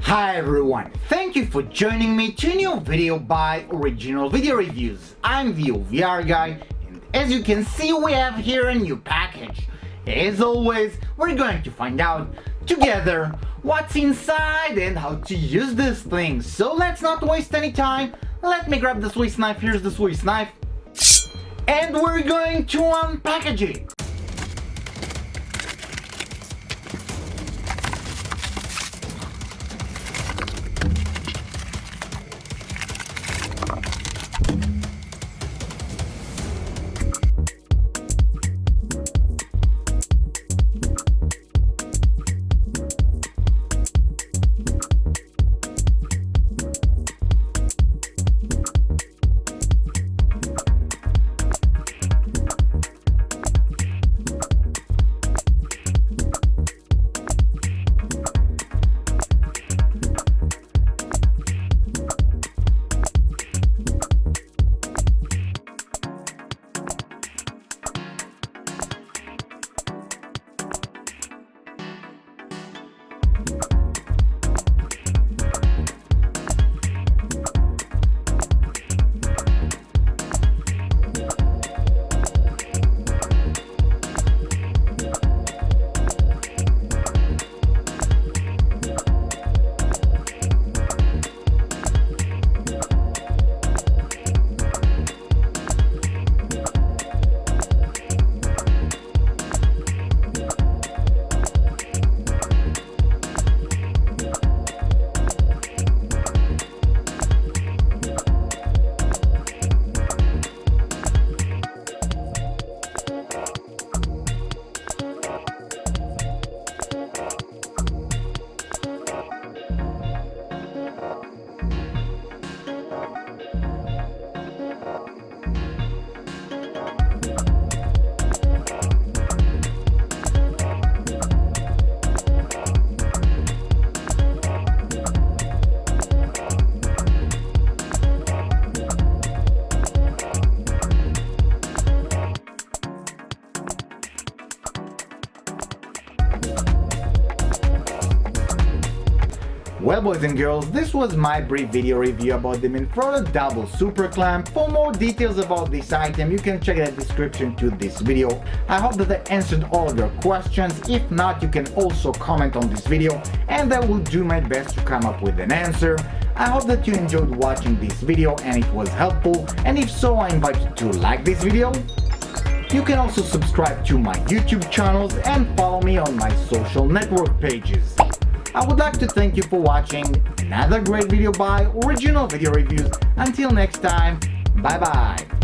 Hi everyone, thank you for joining me to a new video by Original Video Reviews. I'm the OVR guy, and as you can see we have here a new package. As always, we're going to find out together what's inside and how to use this thing. So let's not waste any time, let me grab the Swiss knife. Here's the Swiss knife. And we're going to unpackage it. Well boys and girls, this was my brief video review about the Manfrotto Double Super Clamp. For more details about this item, you can check the description to this video. I hope that I answered all of your questions. If not, you can also comment on this video and I will do my best to come up with an answer. I hope that you enjoyed watching this video and it was helpful, and if so, I invite you to like this video. You can also subscribe to my YouTube channels and follow me on my social network pages. I would like to thank you for watching another great video by Original Video Reviews. Until next time, bye bye.